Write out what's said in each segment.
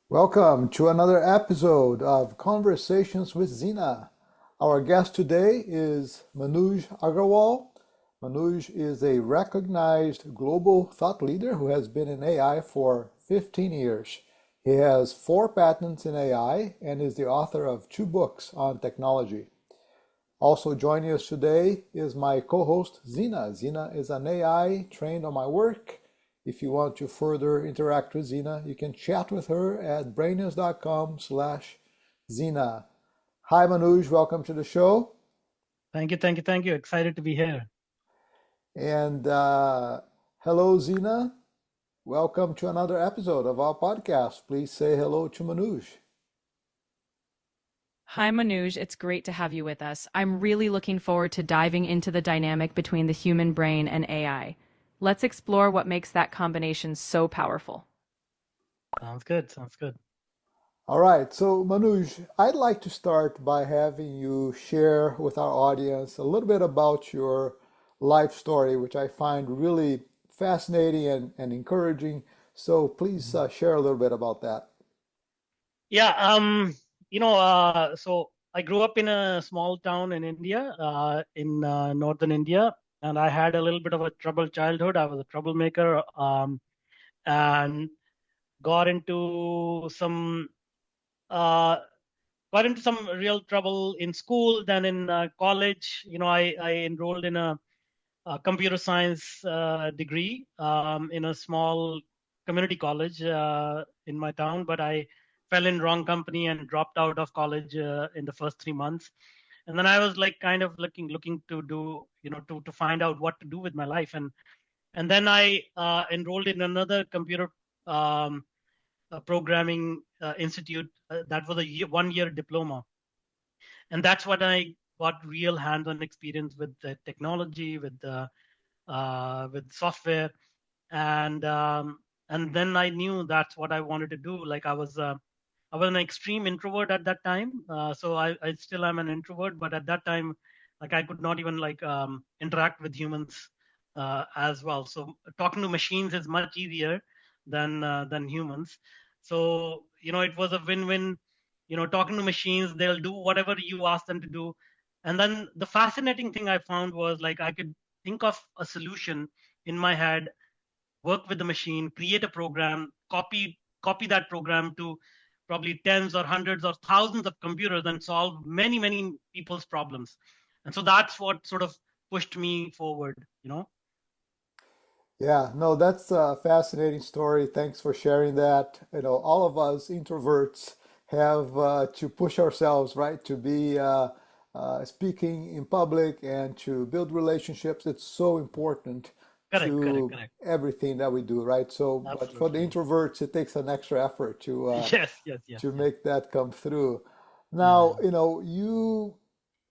Welcome to another episode of Conversations with Zena. Our guest today is Manuj Aggarwal. Manuj is a recognized global thought leader who has been in AI for 15 years. He has 4 patents in AI and is the author of 2 books on technology. Also joining us today is my co-host Zena. Zena is an AI trained on my work. If you want to further interact with Zena, you can chat with her at brainius.com/Zena. Hi Manuj, welcome to the show. Thank you. Excited to be here. And hello Zena, welcome to another episode of our podcast. Please say hello to Manuj. Hi, Manuj. It's great to have you with us. I'm really looking forward to diving into the dynamic between the human brain and AI. Let's explore what makes that combination so powerful. Sounds good. All right, so Manuj, I'd like to start by having you share with our audience a little bit about your life story, which I find really fascinating and encouraging. So please Mhm. share a little bit about that. Yeah, so I grew up in a small town in India, in northern India, and I had a little bit of a troubled childhood. I was a troublemaker, and got into some uh, got into some real trouble in school. Then in college, I enrolled in a computer science degree in a small community college in my town, but I fell in wrong company and dropped out of college in the first 3 months. And then I was like kind of looking to do, to find out what to do with my life. And then I enrolled in another computer um, programming institute that was a 1 year diploma, and that's what I got real hands-on experience with the technology, with software, and um, and then I knew that's what I wanted to do. Like I was an extreme introvert at that time, so I still am an introvert, but at that time, like I could not even interact with humans as well. So talking to machines is much easier than humans. So it was a win-win. Talking to machines, they'll do whatever you ask them to do. And then the fascinating thing I found was like I could think of a solution in my head, work with the machine, create a program, copy that program to probably tens or hundreds or thousands of computers and solve many people's problems. And so that's what sort of pushed me forward. Yeah, no, that's a fascinating story. Thanks for sharing that. All of us introverts have to push ourselves, right, to be speaking in public and to build relationships. It's so important Correct. to everything that we do, right? So, but for the Absolutely. introverts, it takes an extra effort Yes. to make that come through. Yeah. Now, you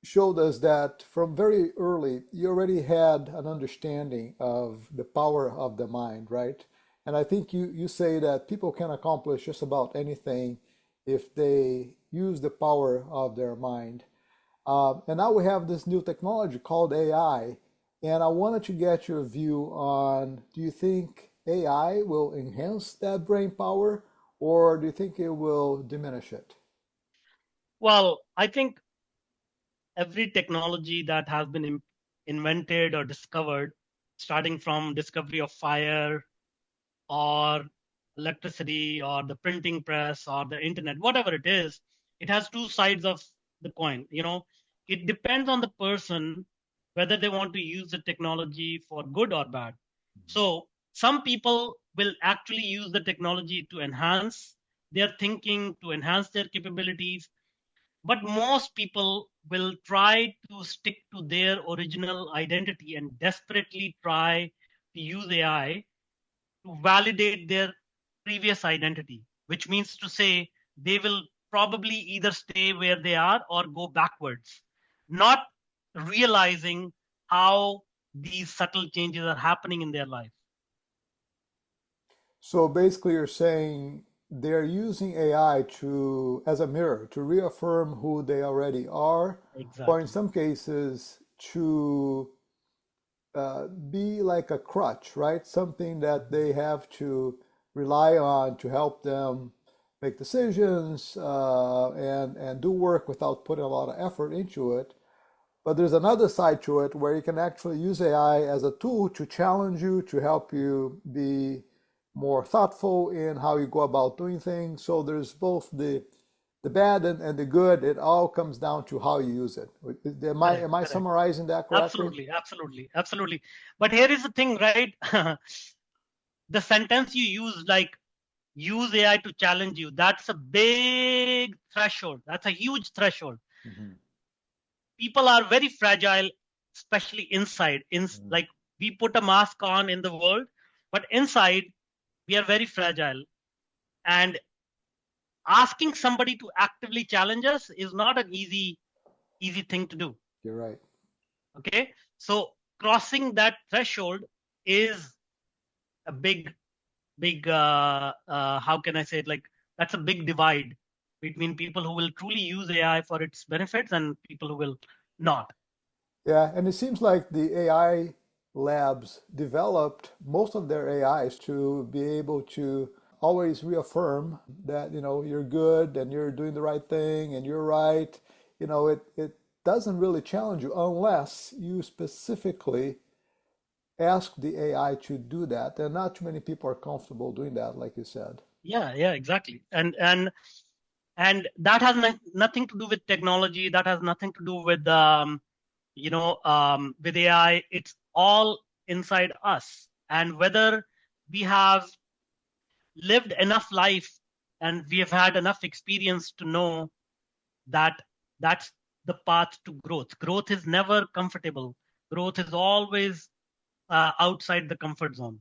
showed us that from very early you already had an understanding of the power of the mind, right? And I think you say that people can accomplish just about anything if they use the power of their mind. And now we have this new technology called AI. And I wanted to get your view on, do you think AI will enhance that brain power or do you think it will diminish it? Well, I think every technology that has been invented or discovered, starting from discovery of fire or electricity or the printing press or the internet, whatever it is, it has two sides of the coin. It depends on the person whether they want to use the technology for good or bad. So some people will actually use the technology to enhance their thinking, to enhance their capabilities, but most people will try to stick to their original identity and desperately try to use AI to validate their previous identity, which means to say they will probably either stay where they are or go backwards, not realizing how these subtle changes are happening in their life. So basically, you're saying they're using AI to as a mirror to reaffirm who they already are, or in Exactly. some cases to be like a crutch, right? Something that they have to rely on to help them make decisions and do work without putting a lot of effort into it. But there's another side to it where you can actually use AI as a tool to challenge you, to help you be more thoughtful in how you go about doing things. So there's both the bad and the good. It all comes down to how you use it. Am I Correct, am I correct. summarizing that correctly? Absolutely. But here is the thing, right? The sentence you use, like use AI to challenge you, that's a big threshold. That's a huge threshold. Mm-hmm. People are very fragile, especially inside. Mm-hmm. Like we put a mask on in the world, but inside we are very fragile. And asking somebody to actively challenge us is not an easy thing to do. You're right. Okay, so crossing that threshold is a big how can I say it, like that's a big divide between people who will truly use AI for its benefits and people who will not. Yeah, and it seems like the AI labs developed most of their AIs to be able to always reaffirm that, you're good and you're doing the right thing and you're right. It doesn't really challenge you unless you specifically ask the AI to do that. And not too many people are comfortable doing that, like you said. Yeah, exactly. And that has nothing to do with technology. That has nothing to do with AI. It's all inside us. And whether we have lived enough life and we have had enough experience to know that that's the path to growth. Growth is never comfortable. Growth is always outside the comfort zone.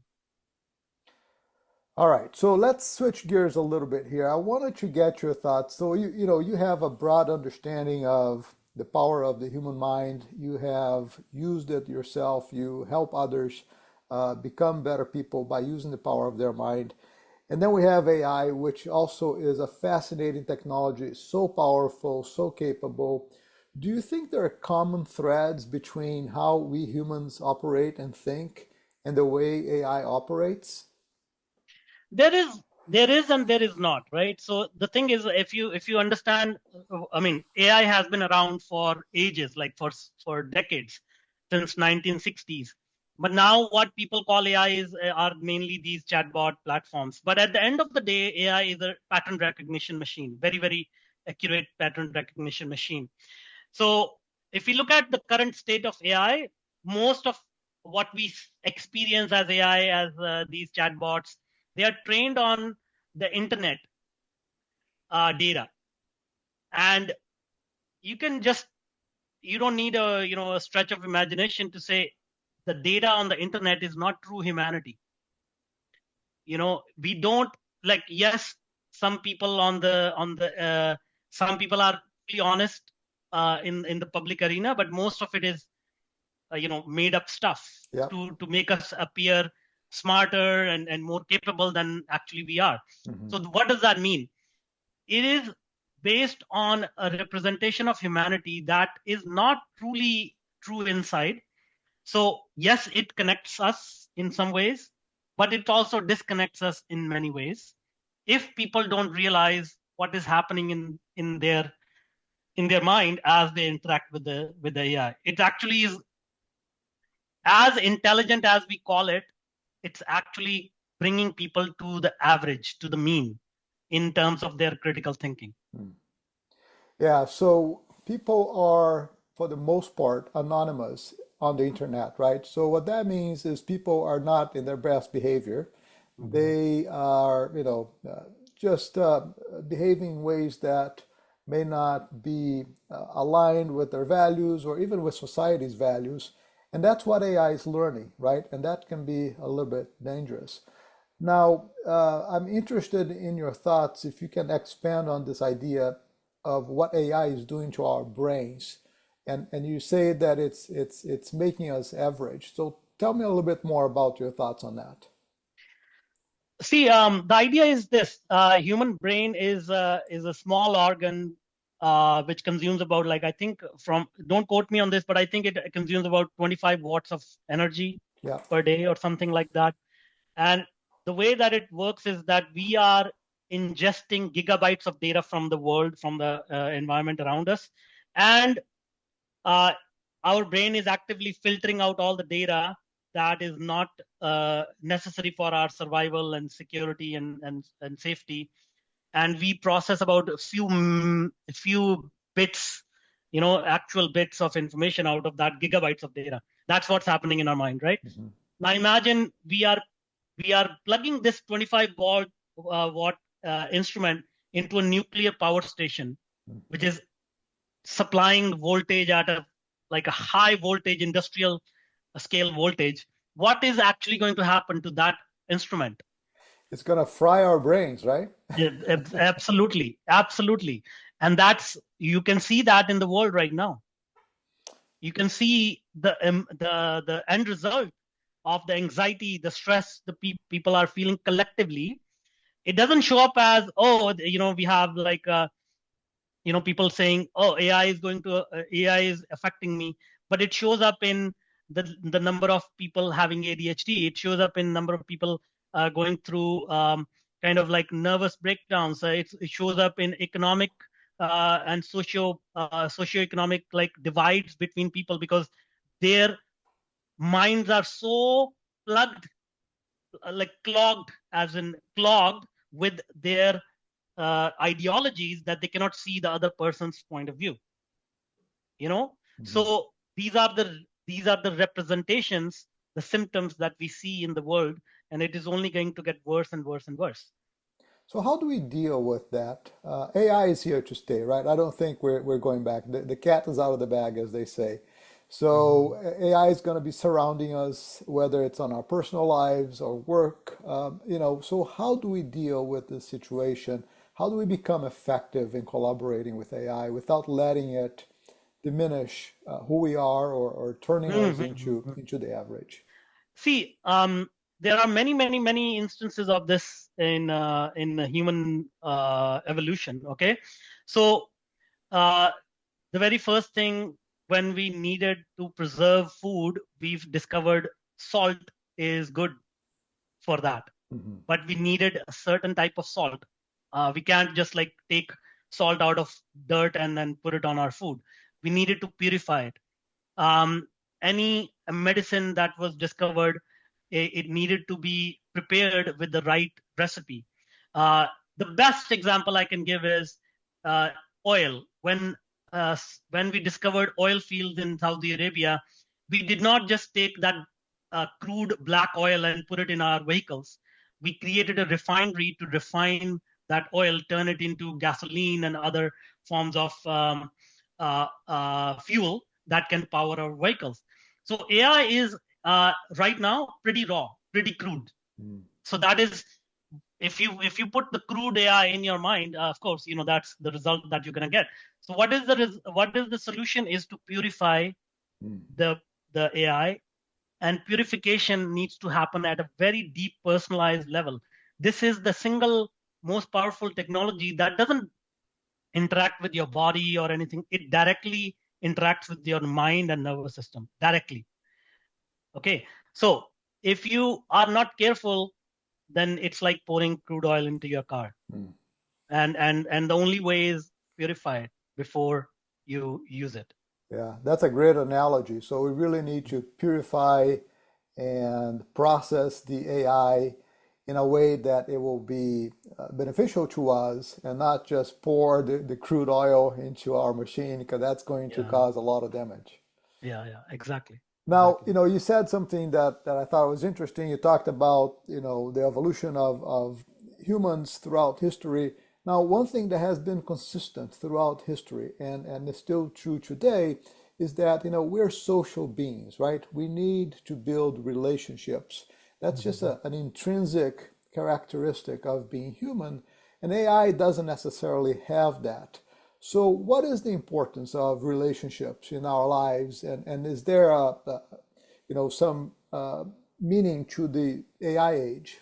All right, so let's switch gears a little bit here. I wanted to get your thoughts. So you have a broad understanding of the power of the human mind. You have used it yourself. You help others become better people by using the power of their mind. And then we have AI, which also is a fascinating technology, so powerful, so capable. Do you think there are common threads between how we humans operate and think and the way AI operates? There is and there is not, right? So the thing is, if you understand, I mean, AI has been around for ages, like for decades, since 1960s. But now what people call AI are mainly these chatbot platforms. But at the end of the day, AI is a pattern recognition machine, very accurate pattern recognition machine. So if we look at the current state of AI, most of what we experience as AI, as these chatbots, they are trained on the internet data, and you can just you don't need a stretch of imagination to say the data on the internet is not true humanity. We don't, like, yes, some people some people are really honest in the public arena, but most of it is made up stuff Yeah. to make us appear smarter and more capable than actually we are. Mm-hmm. So what does that mean? It is based on a representation of humanity that is not truly true inside. So yes, it connects us in some ways, but it also disconnects us in many ways if people don't realize what is happening in their mind as they interact with the AI. It actually is as intelligent as we call it. It's actually bringing people to the average, to the mean, in terms of their critical thinking. Yeah, so people are, for the most part, anonymous on the internet, right? So what that means is people are not in their best behavior. They are, just behaving in ways that may not be aligned with their values or even with society's values. And that's what AI is learning, right? And that can be a little bit dangerous. Now, I'm interested in your thoughts if you can expand on this idea of what AI is doing to our brains. And you say that it's making us average. So tell me a little bit more about your thoughts on that. See, the idea is this: human brain is a small organ which consumes about, like, I think, from, don't quote me on this, but I think it consumes about 25 watts of energy Yeah. per day or something like that. And the way that it works is that we are ingesting gigabytes of data from the world, from the environment around us, and our brain is actively filtering out all the data that is not necessary for our survival and security and safety. And we process about a few bits, actual bits of information out of that gigabytes of data. That's what's happening in our mind, right? Mm-hmm. Now imagine we are plugging this 25 watt instrument into a nuclear power station, which is supplying voltage at a high voltage industrial scale voltage. What is actually going to happen to that instrument? It's going to fry our brains, right? Yeah, absolutely, absolutely. And you can see that in the world right now. You can see the end result of the anxiety, the stress the people are feeling collectively. It doesn't show up as, we have people saying, oh, AI is affecting me, but it shows up in the number of people having ADHD. It shows up in number of people going through kind of like nervous breakdowns. It shows up in economic and socioeconomic like divides between people, because their minds are so plugged, clogged with their ideologies that they cannot see the other person's point of view. Mm-hmm. So these are the representations, the symptoms that we see in the world, and it is only going to get worse and worse and worse. So how do we deal with that? AI is here to stay, right? I don't think we're going back. The cat is out of the bag, as they say. So AI is going to be surrounding us, whether it's on our personal lives or work. So how do we deal with this situation? How do we become effective in collaborating with AI without letting it diminish who we are or turning us into the average? See, there are many instances of this in human evolution. Okay, so the very first thing, when we needed to preserve food, we've discovered salt is good for that. Mm-hmm. But we needed a certain type of salt. We can't just take salt out of dirt and then put it on our food. We needed to purify it. Any medicine that was discovered, it needed to be prepared with the right recipe. The best example I can give is oil. When we discovered oil fields in Saudi Arabia, we did not just take that crude black oil and put it in our vehicles. We created a refinery to refine that oil, turn it into gasoline and other forms of fuel that can power our vehicles. So AI is right now pretty raw, pretty crude. So that is, if you put the crude AI in your mind, of course, that's the result that you're going to get. So what is the solution is to purify the AI, and purification needs to happen at a very deep personalized level. This is the single most powerful technology that doesn't interact with your body or anything. It directly interacts with your mind and nervous system directly. Okay, so if you are not careful, then it's like pouring crude oil into your car. And the only way is purify it before you use it. Yeah, that's a great analogy. So we really need to purify and process the AI in a way that it will be beneficial to us, and not just pour the crude oil into our machine, because that's going to cause a lot of damage. Yeah, exactly. Now, you said something that I thought was interesting. You talked about, the evolution of humans throughout history. Now, one thing that has been consistent throughout history and is still true today is that, we're social beings, right? We need to build relationships. That's just an intrinsic characteristic of being human, and AI doesn't necessarily have that. So what is the importance of relationships in our lives, and is there some meaning to the AI age?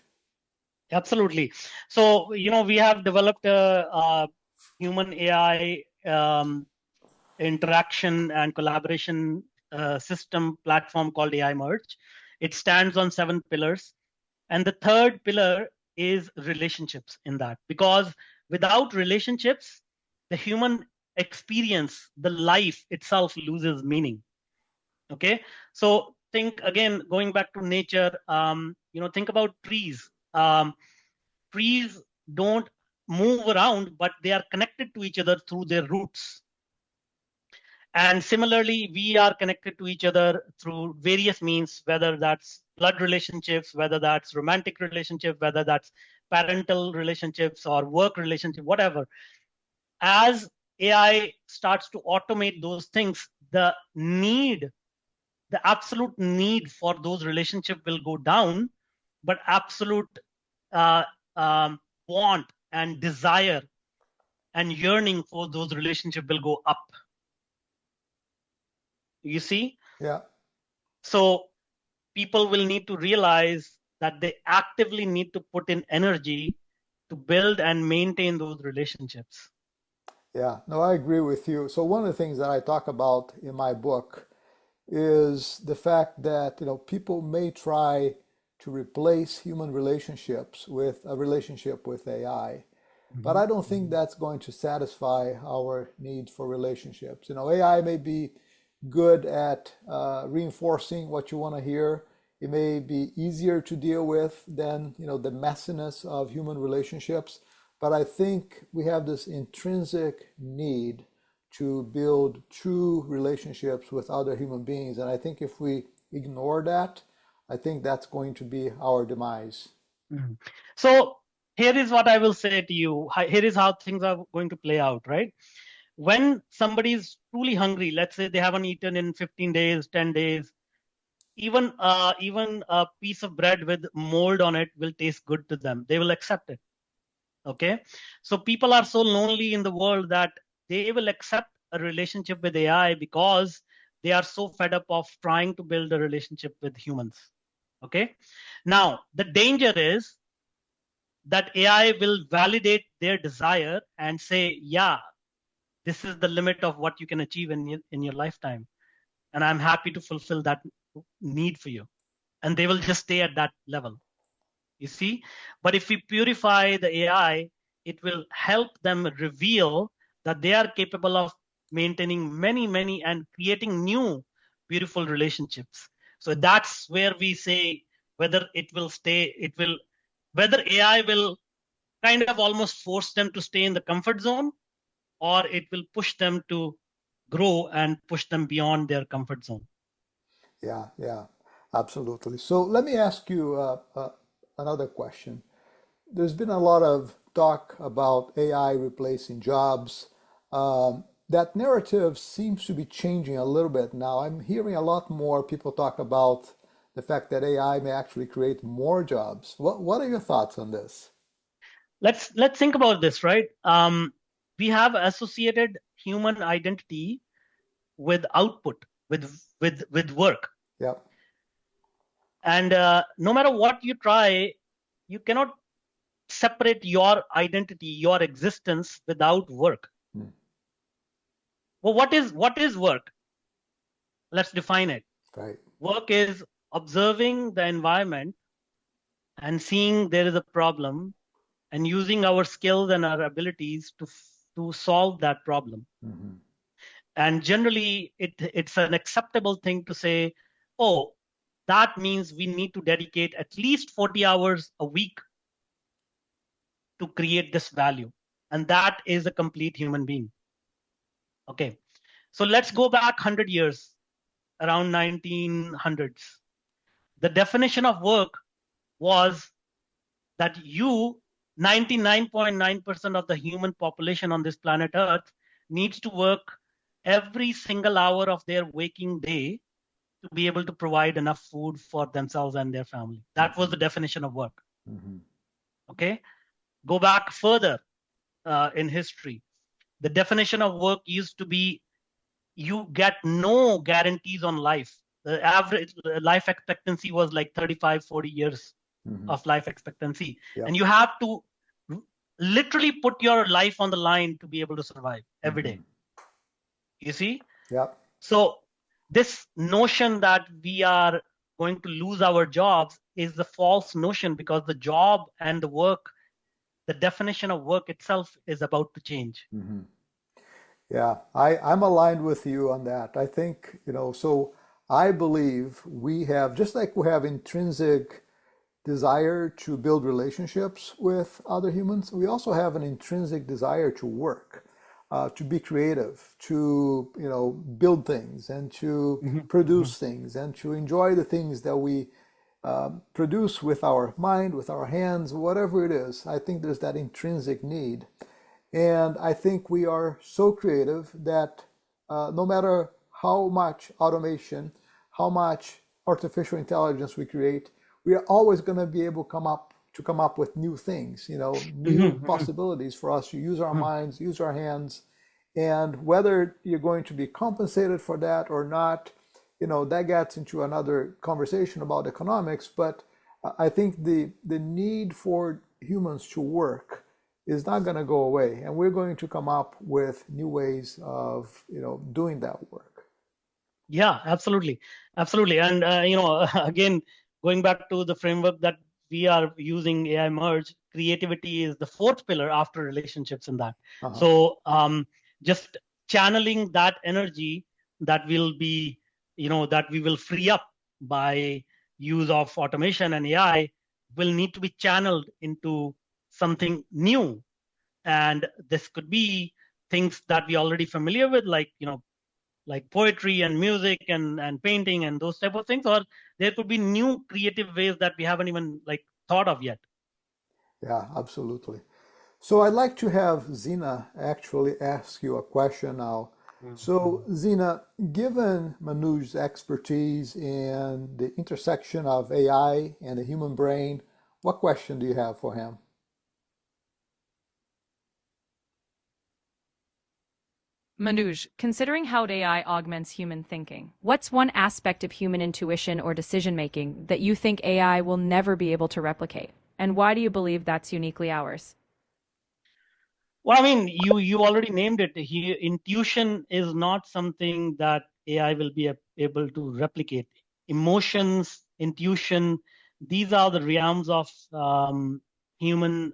Absolutely. So, we have developed a human AI interaction and collaboration system platform called AI Merge. It stands on 7 pillars. And the third pillar is relationships in that, because without relationships, the human experience, the life itself loses meaning. Okay, so think again, going back to nature, think about trees. Trees don't move around, but they are connected to each other through their roots. And similarly, we are connected to each other through various means, whether that's blood relationships, whether that's romantic relationship, whether that's parental relationships or work relationship, whatever. As AI starts to automate those things, the absolute need for those relationships will go down, but absolute uh, want and desire and yearning for those relationships will go up. You see? Yeah. So people will need to realize that they actively need to put in energy to build and maintain those relationships. Yeah, no, I agree with you. So one of the things that I talk about in my book is the fact that, people may try to replace human relationships with a relationship with AI. But I don't think that's going to satisfy our need for relationships. AI may be good at reinforcing what you want to hear. It may be easier to deal with than, the messiness of human relationships. But I think we have this intrinsic need to build true relationships with other human beings. And I think if we ignore that, I think that's going to be our demise. Mhm. So here is what I will say to you. Here is how things are going to play out, right? When somebody is truly hungry, let's say they haven't eaten in 15 days, 10 days, even a piece of bread with mold on it will taste good to them. They will accept it. Okay. So people are so lonely in the world that they will accept a relationship with AI because they are so fed up of trying to build a relationship with humans. Okay. Now, the danger is that AI will validate their desire and say, yeah, this is the limit of what you can achieve in your lifetime. And I'm happy to fulfill that need for you. And they will just stay at that level. You see? But if we purify the AI, it will help them reveal that they are capable of maintaining many, many and creating new beautiful relationships. So that's where we say whether it will stay, whether AI will kind of almost force them to stay in the comfort zone, or it will push them to grow and push them beyond their comfort zone. Yeah, absolutely. So let me ask you another question. There's been a lot of talk about AI replacing jobs. That narrative seems to be changing a little bit now. I'm hearing a lot more people talk about the fact that AI may actually create more jobs. What are your thoughts on this? Let's think about this, right? We have associated human identity with output, with work, Yeah. and no matter what you try, you cannot separate your identity, your existence without work. Hmm. Well, what is work? Let's define it. Right. Work is observing the environment and seeing there is a problem and using our skills and our abilities to solve that problem. Mm-hmm. And generally, it's an acceptable thing to say, oh, that means we need to dedicate at least 40 hours a week to create this value. And that is a complete human being. Okay. So let's go back 100 years, around 1900s. The definition of work was that 99.9% of the human population on this planet Earth, needs to work every single hour of their waking day to be able to provide enough food for themselves and their family. That was the definition of work. Mm-hmm. Okay. Go back further in history. The definition of work used to be you get no guarantees on life. The average life expectancy was like 35, 40 years Mm-hmm. of life expectancy. Yeah. And you have to literally put your life on the line to be able to survive every day. You see? Yeah. So this notion that we are going to lose our jobs is the false notion, because the job and the work, the definition of work itself is about to change. Mm-hmm. Yeah, I'm aligned with you on that. I think, so I believe we have, just like we have intrinsic desire to build relationships with other humans, we also have an intrinsic desire to work, to be creative, to, build things and to produce things and to enjoy the things that we produce with our mind, with our hands, whatever it is. I think there's that intrinsic need. And I think we are so creative that no matter how much automation, how much artificial intelligence we create, we are always going to be able to come up with new things, new possibilities for us to use our minds, use our hands. And whether you're going to be compensated for that or not, that gets into another conversation about economics. But I think the need for humans to work is not going to go away, and we're going to come up with new ways of doing that work. Yeah, absolutely, and again, going back to the framework that we are using, AI merge, creativity is the fourth pillar after relationships in that. So just channeling that energy that will be that we will free up by use of automation and AI will need to be channeled into something new. And this could be things that we're already familiar with, like like poetry and music and painting and those type of things, or there could be new creative ways that we haven't even thought of yet. Yeah, absolutely. So I'd like to have Zena actually ask you a question now. So Zena, given Manuj's expertise in the intersection of AI and the human brain, what question do you have for him? Manuj, considering how AI augments human thinking, what's one aspect of human intuition or decision making that you think AI will never be able to replicate? And why do you believe that's uniquely ours? Well, I mean, you already named it. Intuition is not something that AI will be able to replicate. Emotions, intuition, these are the realms of human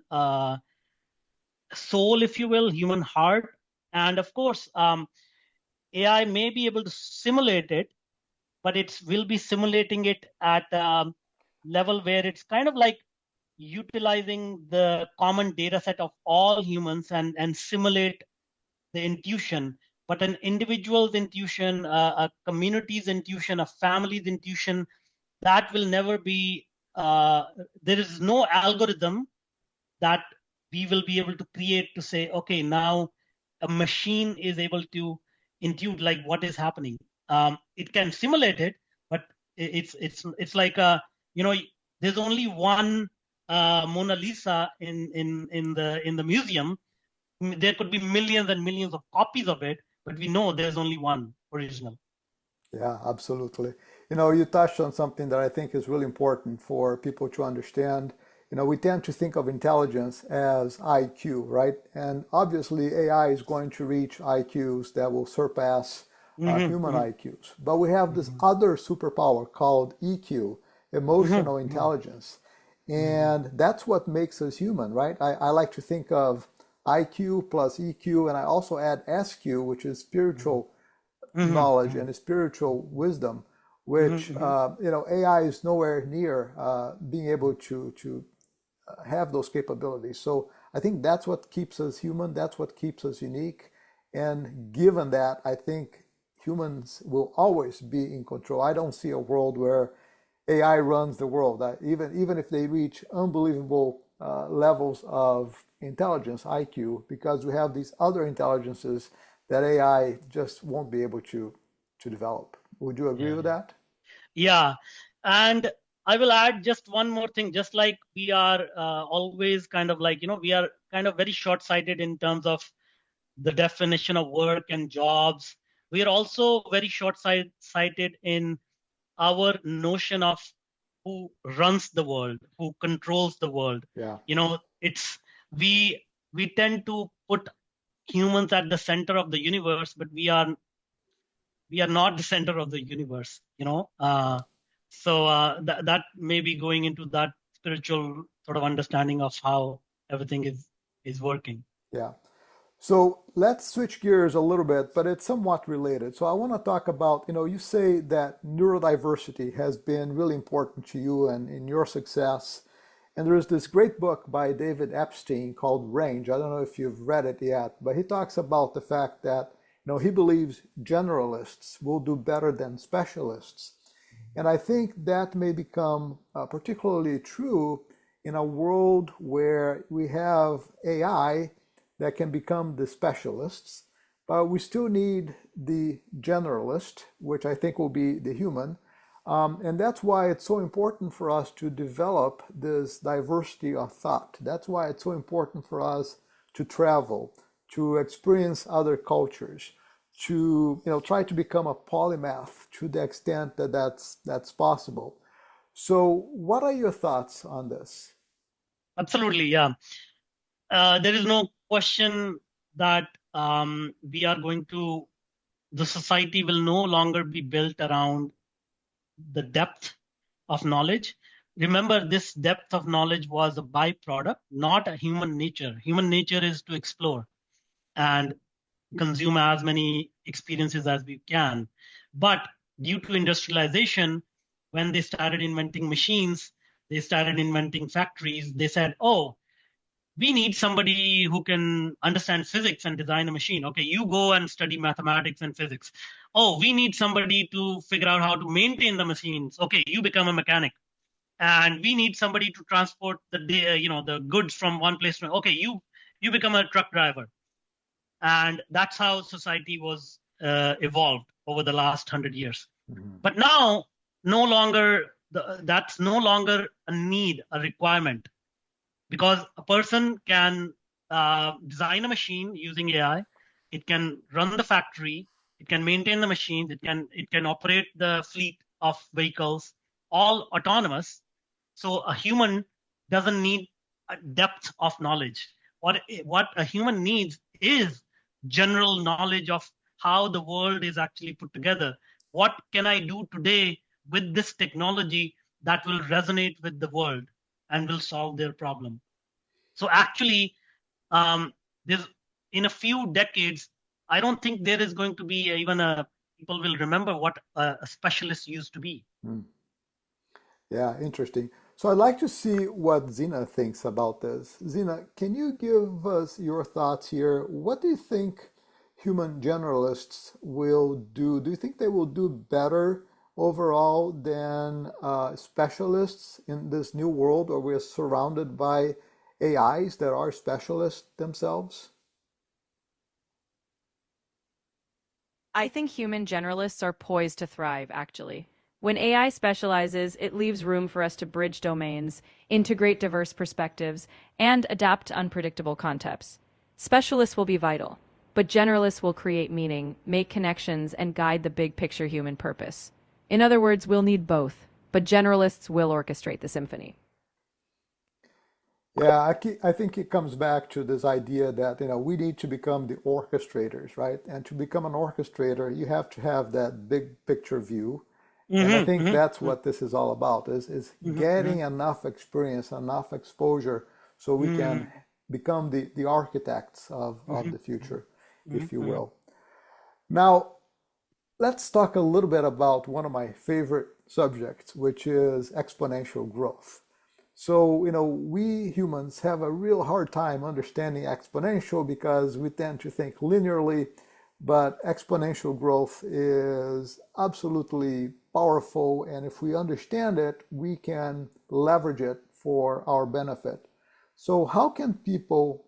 soul, if you will, human heart. And of course, AI may be able to simulate it, but it will be simulating it at a level where it's kind of like utilizing the common data set of all humans and simulate the intuition. But an individual's intuition, a community's intuition, a family's intuition, that will never be, there is no algorithm that we will be able to create to say, okay, now a machine is able to intuit like what is happening. It can simulate it, but it's like there's only one Mona Lisa in the museum. There could be millions and millions of copies of it, but we know there's only one original. Yeah, absolutely. You touched on something that I think is really important for people to understand. We tend to think of intelligence as IQ, right? And obviously AI is going to reach IQs that will surpass human IQs. But we have this other superpower called EQ, emotional intelligence. And that's what makes us human, right? I like to think of IQ plus EQ, and I also add SQ, which is spiritual knowledge and spiritual wisdom, which AI is nowhere near being able to have those capabilities. So I think that's what keeps us human. That's what keeps us unique. And given that, I think humans will always be in control. I don't see a world where AI runs the world. Even if they reach unbelievable levels of intelligence, IQ, because we have these other intelligences that AI just won't be able to develop. Would you agree with that? Yeah, and I will add just one more thing. Just like we are always kind of we are kind of very short-sighted in terms of the definition of work and jobs. We are also very short-sighted in our notion of who runs the world, who controls the world. Yeah. It's we tend to put humans at the center of the universe, but we are not the center of the universe. So that may be going into that spiritual sort of understanding of how everything is working. Yeah. So let's switch gears a little bit, but it's somewhat related. So I want to talk about, you say that neurodiversity has been really important to you and in your success. And there is this great book by David Epstein called Range. I don't know if you've read it yet, but he talks about the fact that, he believes generalists will do better than specialists. And I think that may become particularly true in a world where we have AI that can become the specialists, but we still need the generalist, which I think will be the human. And that's why it's so important for us to develop this diversity of thought. That's why it's so important for us to travel, to experience other cultures, to try to become a polymath to the extent that that's possible. So, what are your thoughts on this? Absolutely, yeah. There is no question that the society will no longer be built around the depth of knowledge. Remember, this depth of knowledge was a byproduct, not a human nature. Human nature is to explore and consume as many experiences as we can. But due to industrialization, when they started inventing machines, they started inventing factories, they said, oh, we need somebody who can understand physics and design a machine. Okay, you go and study mathematics and physics. Oh, we need somebody to figure out how to maintain the machines. Okay, you become a mechanic. And we need somebody to transport the goods from one place to okay, you become a truck driver. And that's how society was evolved over the last 100 years. Mm-hmm. But now, that's no longer a need, a requirement, because a person can design a machine using AI. It can run the factory. It can maintain the machines. It can operate the fleet of vehicles, all autonomous. So a human doesn't need a depth of knowledge. What a human needs is general knowledge of how the world is actually put together. What can I do today with this technology that will resonate with the world and will solve their problem? So actually, there's in a few decades, I don't think there is going to be even people will remember what a specialist used to be. Mm. Yeah, interesting. So I'd like to see what Zena thinks about this. Zena, can you give us your thoughts here? What do you think human generalists will do? Do you think they will do better overall than specialists in this new world, or we're surrounded by AIs that are specialists themselves? I think human generalists are poised to thrive, actually. When AI specializes, it leaves room for us to bridge domains, integrate diverse perspectives, and adapt to unpredictable contexts. Specialists will be vital, but generalists will create meaning, make connections, and guide the big picture human purpose. In other words, we'll need both, but generalists will orchestrate the symphony. Yeah, I think it comes back to this idea that we need to become the orchestrators, right? And to become an orchestrator, you have to have that big picture view. And I think that's what this is all about, is getting enough experience, enough exposure so we can become the architects of the future, if you will. Now, let's talk a little bit about one of my favorite subjects, which is exponential growth. So, we humans have a real hard time understanding exponential because we tend to think linearly, but exponential growth is absolutely powerful. And if we understand it, we can leverage it for our benefit. So how can people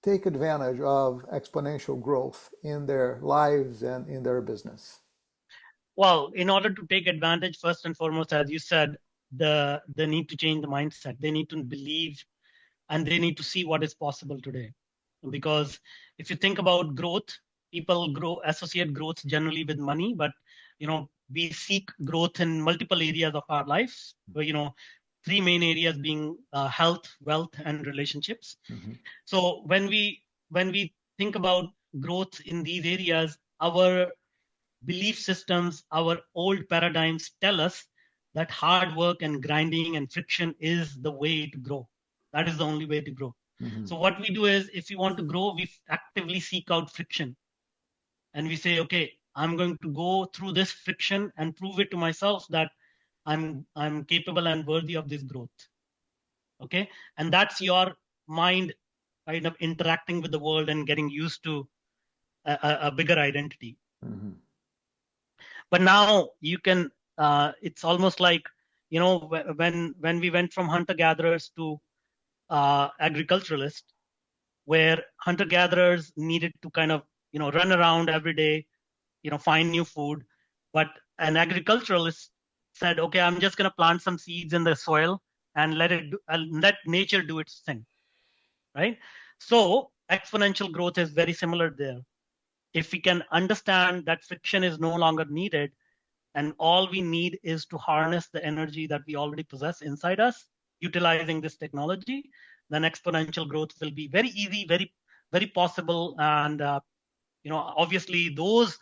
take advantage of exponential growth in their lives and in their business? Well, in order to take advantage, first and foremost, as you said, they need to change the mindset. They need to believe and they need to see what is possible today. Because if you think about growth, people associate growth generally with money, but we seek growth in multiple areas of our lives. Three main areas being health, wealth, and relationships. Mm-hmm. So when we think about growth in these areas, our belief systems, our old paradigms tell us that hard work and grinding and friction is the way to grow. That is the only way to grow. So what we do is, if we want to grow, we actively seek out friction. And we say, okay, I'm going to go through this friction and prove it to myself that I'm capable and worthy of this growth. Okay. And that's your mind kind of interacting with the world and getting used to a bigger identity. But now you can, it's almost like, when we went from hunter-gatherers to agriculturalists, where hunter-gatherers needed to kind of, run around every day, find new food. But an agriculturalist said, okay, I'm just going to plant some seeds in the soil and let nature do its thing, right? So exponential growth is very similar there. If we can understand that friction is no longer needed, and all we need is to harness the energy that we already possess inside us, utilizing this technology, then exponential growth will be very easy, very, very possible. And, obviously those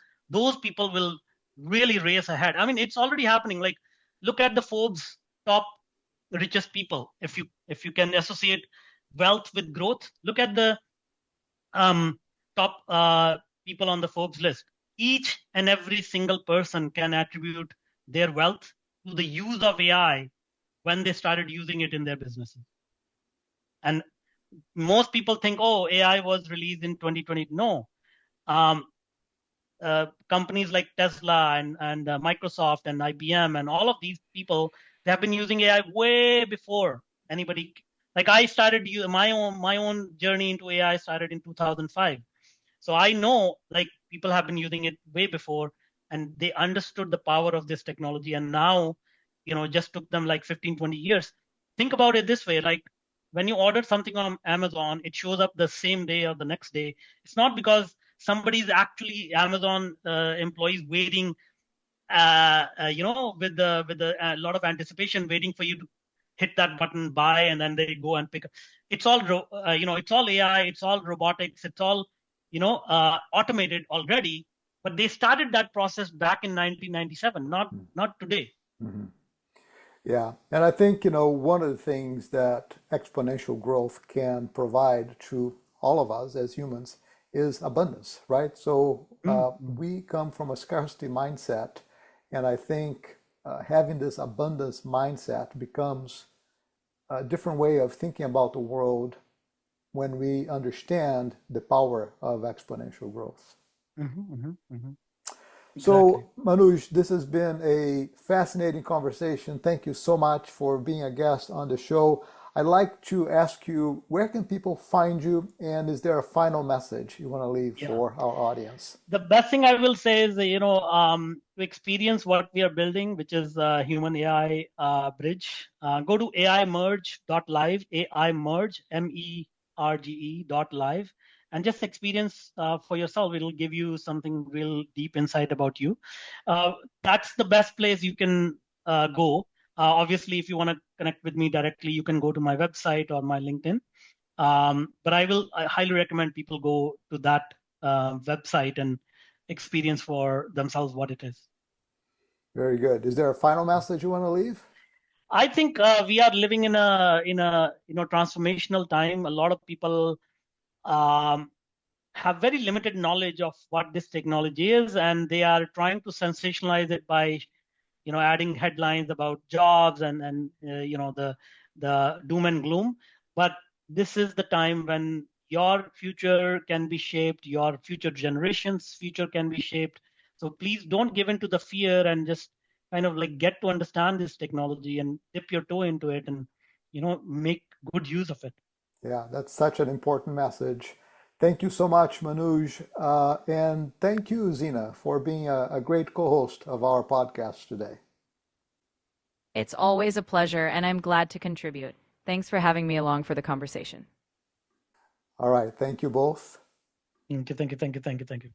people will really race ahead. I mean, it's already happening. Like, look at the Forbes top richest people. If you can associate wealth with growth, look at the top people on the Forbes list. Each and every single person can attribute their wealth to the use of AI when they started using it in their businesses. And most people think, oh, AI was released in 2020. No. Companies like Tesla and Microsoft and IBM and all of these people, they have been using AI way before anybody. Like, I started my own journey into AI started in 2005. So I know, like, people have been using it way before, and they understood the power of this technology. And now, just took them like 15, 20 years. Think about it this way. Like, when you order something on Amazon, it shows up the same day or the next day. It's not because somebody's actually Amazon employees waiting, with a lot of anticipation, waiting for you to hit that button, buy, and then they go and pick up. It's all, it's all AI, it's all robotics, it's all, automated already. But they started that process back in 1997, not today. Yeah, and I think, one of the things that exponential growth can provide to all of us as humans is abundance, right? So we come from a scarcity mindset, and I think having this abundance mindset becomes a different way of thinking about the world when we understand the power of exponential growth. So, Manuj, this has been a fascinating conversation. Thank you so much for being a guest on the show. I'd like to ask you, where can people find you, and is there a final message you want to leave for our audience? The best thing I will say is, to experience what we are building, which is a human AI bridge, go to aimerge.live, aimerge, MERGE.live, and just experience for yourself. It'll give you something real deep insight about you. That's the best place you can go. Obviously, if you want to connect with me directly, you can go to my website or my LinkedIn. But I highly recommend people go to that website and experience for themselves what it is. Very good. Is there a final message you want to leave? I think we are living in a transformational time. A lot of people have very limited knowledge of what this technology is, and they are trying to sensationalize it by adding headlines about jobs and the doom and gloom. But this is the time when your future can be shaped, your future generations' future can be shaped. So please don't give in to the fear, and just kind of like get to understand this technology and dip your toe into it and make good use of it. Yeah, that's such an important message. Thank you so much, Manuj. And thank you, Zena, for being a great co-host of our podcast today. It's always a pleasure, and I'm glad to contribute. Thanks for having me along for the conversation. All right. Thank you both. Thank you.